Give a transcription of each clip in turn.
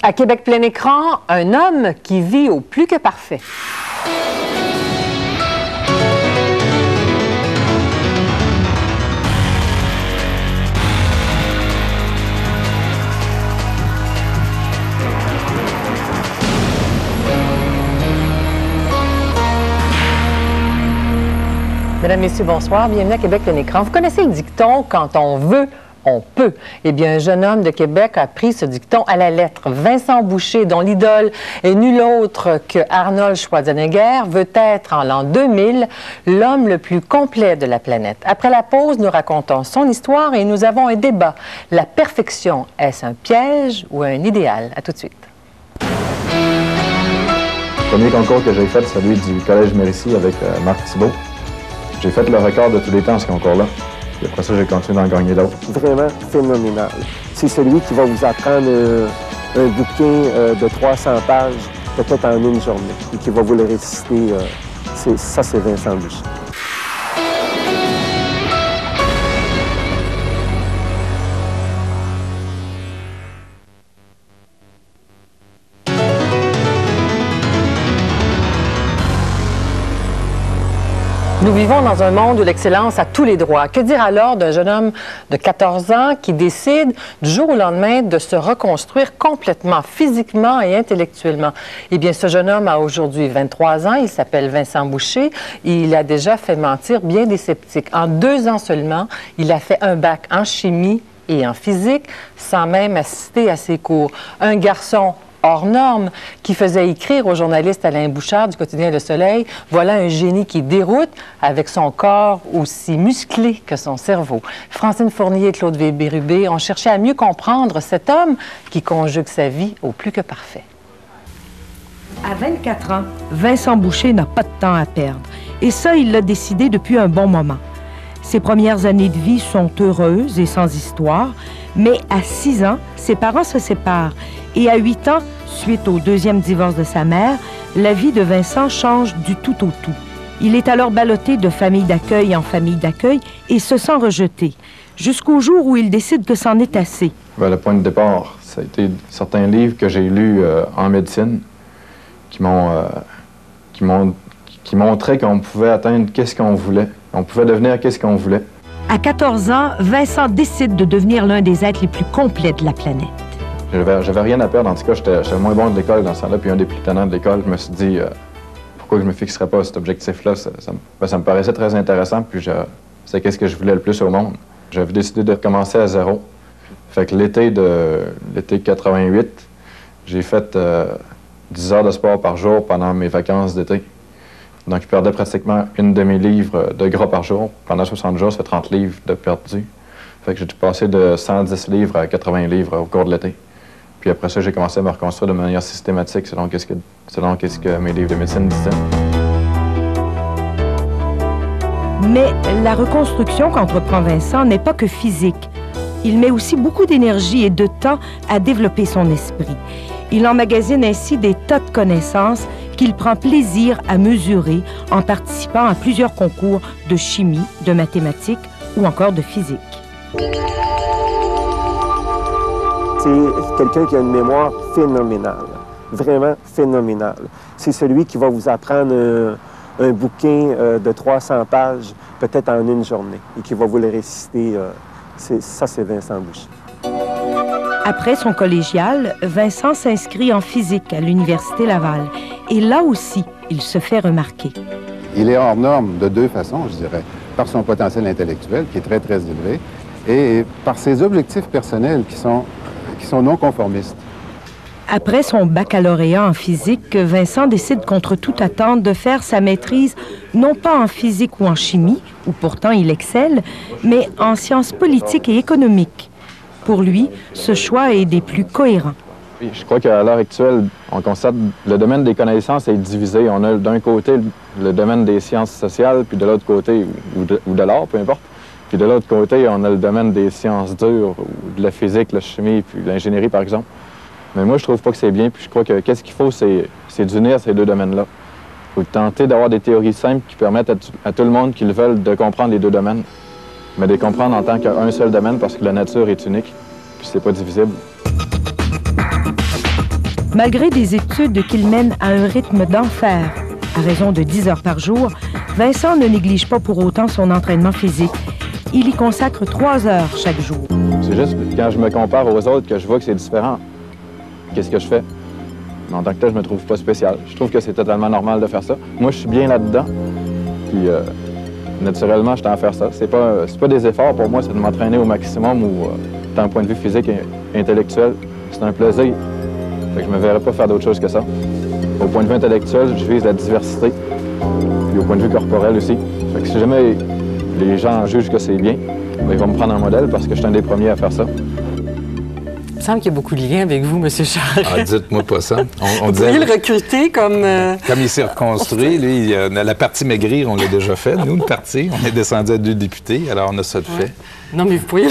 À Québec plein écran, un homme qui vit au plus que parfait. Mesdames, Messieurs, bonsoir. Bienvenue à Québec plein écran. Vous connaissez le dicton « Quand on veut, on peut ». Eh bien, un jeune homme de Québec a pris ce dicton à la lettre. Vincent Boucher, dont l'idole est nul autre que Arnold Schwarzenegger, veut être, en l'an 2000, l'homme le plus complet de la planète. Après la pause, nous racontons son histoire et nous avons un débat. La perfection, est-ce un piège ou un idéal? À tout de suite. Le premier concours que j'ai fait, c'est celui du Collège Mérisy avec Marc Thibault. J'ai fait le record de tous les temps à ce concours-là. Et après ça, j'ai continué d'en gagner d'autres. Vraiment phénoménal. C'est celui qui va vous apprendre un bouquin de 300 pages, peut-être en une journée, et qui va vous le réciter. Ça, c'est Vincent Boucher. Nous vivons dans un monde où l'excellence a tous les droits. Que dire alors d'un jeune homme de 14 ans qui décide du jour au lendemain de se reconstruire complètement, physiquement et intellectuellement? Eh bien, ce jeune homme a aujourd'hui 23 ans. Il s'appelle Vincent Boucher. Il a déjà fait mentir bien des sceptiques. En 2 ans seulement, il a fait un bac en chimie et en physique sans même assister à ses cours. Un garçon hors norme, qui faisait écrire au journaliste Alain Bouchard du quotidien Le Soleil, voilà un génie qui déroute avec son corps aussi musclé que son cerveau. Francine Fournier et Claude Bérubé ont cherché à mieux comprendre cet homme qui conjugue sa vie au plus que parfait. À 24 ans, Vincent Boucher n'a pas de temps à perdre. Et ça, il l'a décidé depuis un bon moment. Ses premières années de vie sont heureuses et sans histoire, mais à 6 ans, ses parents se séparent. Et à 8 ans, suite au 2e divorce de sa mère, la vie de Vincent change du tout au tout. Il est alors ballotté de famille d'accueil en famille d'accueil et se sent rejeté, jusqu'au jour où il décide que c'en est assez. Le point de départ, ça a été certains livres que j'ai lus en médecine qui montraient qu'on pouvait atteindre qu'est-ce qu'on voulait. On pouvait devenir qu'est-ce qu'on voulait. À 14 ans, Vincent décide de devenir l'un des êtres les plus complets de la planète. J'avais rien à perdre. En tout cas, j'étais moins bon de l'école dans ce temps-là, puis un des plus tannants de l'école. Je me suis dit, pourquoi je me fixerais pas cet objectif-là? Ça me paraissait très intéressant, puis c'est qu'est-ce que je voulais le plus au monde. J'avais décidé de recommencer à zéro. Fait que l'été 88, j'ai fait 10 heures de sport par jour pendant mes vacances d'été. Donc, je perdais pratiquement une demi-livre de gras par jour. Pendant 60 jours, ça fait 30 livres de perdu. Fait que j'ai passé de 110 livres à 80 livres au cours de l'été. Puis après ça, j'ai commencé à me reconstruire de manière systématique selon qu'est-ce que mes livres de médecine disaient. Mais la reconstruction qu'entreprend Vincent n'est pas que physique. Il met aussi beaucoup d'énergie et de temps à développer son esprit. Il emmagasine ainsi des tas de connaissances qu'il prend plaisir à mesurer en participant à plusieurs concours de chimie, de mathématiques ou encore de physique. C'est quelqu'un qui a une mémoire phénoménale, vraiment phénoménale. C'est celui qui va vous apprendre un bouquin de 300 pages, peut-être en une journée, et qui va vous le réciter. Ça, c'est Vincent Boucher. Après son collégial, Vincent s'inscrit en physique à l'Université Laval. Et là aussi, il se fait remarquer. Il est hors norme de 2 façons, je dirais. Par son potentiel intellectuel, qui est très, très élevé, et par ses objectifs personnels qui sont non conformistes. Après son baccalauréat en physique, Vincent décide contre toute attente de faire sa maîtrise, non pas en physique ou en chimie, où pourtant il excelle, mais en sciences politiques et économiques. Pour lui, ce choix est des plus cohérents. Oui, je crois qu'à l'heure actuelle, on constate que le domaine des connaissances est divisé. On a d'un côté le domaine des sciences sociales, puis de l'autre côté, ou de l'art, peu importe. Puis de l'autre côté, on a le domaine des sciences dures, ou de la physique, la chimie, puis l'ingénierie, par exemple. Mais moi, je trouve pas que c'est bien, puis je crois que qu'est-ce qu'il faut, c'est d'unir ces 2 domaines-là. Il faut tenter d'avoir des théories simples qui permettent à tout le monde qui le veulent de comprendre les 2 domaines, mais de les comprendre en tant qu'un seul domaine parce que la nature est unique, puis c'est pas divisible. Malgré des études qu'il mène à un rythme d'enfer, à raison de 10 heures par jour, Vincent ne néglige pas pour autant son entraînement physique. Il y consacre 3 heures chaque jour. C'est juste quand je me compare aux autres que je vois que c'est différent. Qu'est-ce que je fais? Mais en tant que tel, je me trouve pas spécial. Je trouve que c'est totalement normal de faire ça. Moi, je suis bien là-dedans. Puis, naturellement, je tends à faire ça. C'est pas des efforts pour moi, c'est de m'entraîner au maximum ou, d'un point de vue physique et intellectuel, c'est un plaisir. Fait que je me verrais pas faire d'autre chose que ça. Au point de vue intellectuel, je vise la diversité. Puis au point de vue corporel aussi. Fait que si jamais les gens jugent que c'est bien, bien, ils vont me prendre un modèle parce que je suis un des premiers à faire ça. Il me semble qu'il y a beaucoup de liens avec vous, M. Charest. Ah, dites-moi pas ça. Vous pourriez le recruter comme... Comme il s'est reconstruit, lui, la partie maigrir, on l'a déjà fait. Nous, le parti, on est descendu à 2 députés, alors on a ça de fait. Non, mais vous pourriez,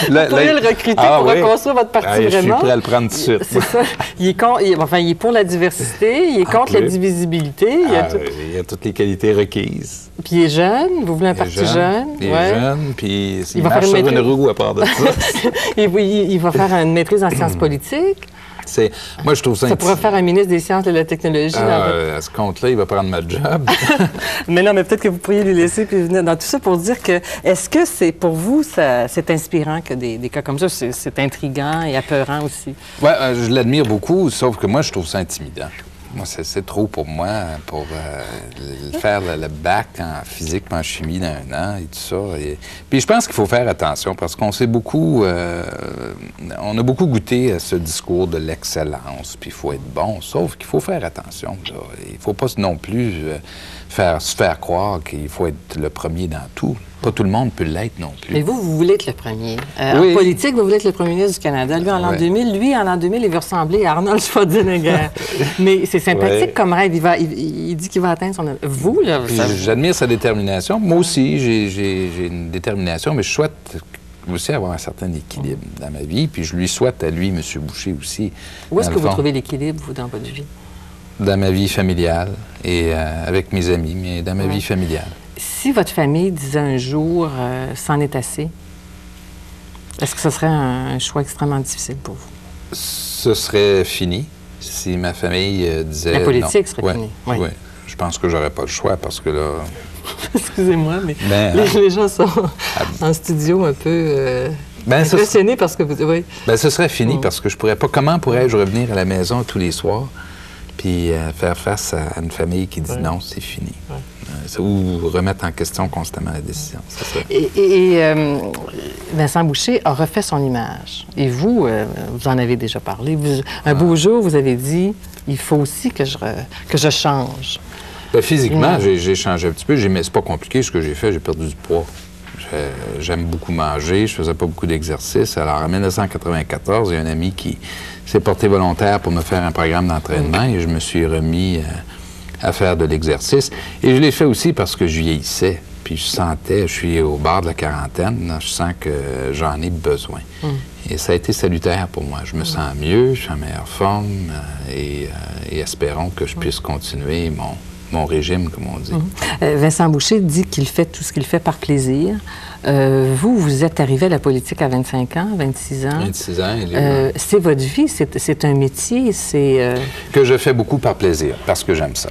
le recruter pour reconstruire votre parti vraiment. Je suis prêt à le prendre tout de suite. C'est ça. Il est pour la diversité, il est contre la divisibilité. Il a toutes les qualités requises. Puis il est jeune, vous voulez un parti jeune. Il est jeune, puis il va marche faire sur une roue à part de ça. Il va faire une maîtrise en sciences politiques. Moi, je trouve ça... Ça pourrait faire un ministre des Sciences et de la Technologie. À ce compte-là, il va prendre ma job. Mais non, mais peut-être que vous pourriez lui laisser puis venir dans tout ça pour dire que, est-ce que c'est pour vous, c'est inspirant que des cas comme ça, c'est intriguant et apeurant aussi? Oui, je l'admire beaucoup, sauf que moi, je trouve ça intimidant. Moi, c'est trop pour moi, pour faire le bac en physique, en chimie dans 1 an et tout ça. Puis je pense qu'il faut faire attention parce qu'on s'est beaucoup... on a beaucoup goûté à ce discours de l'excellence, puis il faut être bon, sauf qu'il faut faire attention. Là. Il ne faut pas non plus se faire croire qu'il faut être le premier dans tout. Pas tout le monde peut l'être non plus. Mais vous voulez être le premier. Oui. En politique, vous voulez être le premier ministre du Canada. Lui, en l'an 2000, il veut ressembler à Arnold Schwarzenegger. Mais c'est sympathique comme rêve. Il dit qu'il va atteindre son... Vous, là... J'admire sa détermination. Moi aussi, j'ai une détermination, mais je souhaite aussi avoir un certain équilibre dans ma vie. Puis je lui souhaite à lui, M. Boucher aussi. Où est-ce que vous trouvez l'équilibre, vous, dans votre vie? Dans ma vie familiale et avec mes amis, mais dans ma vie familiale. Si votre famille disait un jour « c'en est assez », est-ce que ce serait un choix extrêmement difficile pour vous? Ce serait fini si ma famille disait la politique non. serait finie? Oui. Je pense que j'aurais pas le choix parce que là... Excusez-moi, mais les gens sont en studio un peu impressionnés parce que vous... Oui. Ce serait fini parce que je pourrais pas... Comment pourrais-je revenir à la maison tous les soirs puis faire face à une famille qui dit non, c'est fini. Ou remettre en question constamment la décision. Et Vincent Boucher a refait son image. Et vous, vous en avez déjà parlé. Un beau jour, vous avez dit, il faut aussi que je change. Physiquement, j'ai changé un petit peu. Mais c'est pas compliqué ce que j'ai fait. J'ai perdu du poids. J'aime beaucoup manger, je faisais pas beaucoup d'exercice. Alors, en 1994, il y a un ami qui s'est porté volontaire pour me faire un programme d'entraînement et je me suis remis à faire de l'exercice. Et je l'ai fait aussi parce que je vieillissais. Puis je suis au bord de la quarantaine, je sens que j'en ai besoin. Et ça a été salutaire pour moi. Je me sens mieux, je suis en meilleure forme et espérons que je puisse continuer mon régime, comme on dit. Vincent Boucher dit qu'il fait tout ce qu'il fait par plaisir. Vous êtes arrivé à la politique à 25 ans, 26 ans. 26 ans. C'est votre vie, c'est un métier, c'est... Que je fais beaucoup par plaisir, parce que j'aime ça.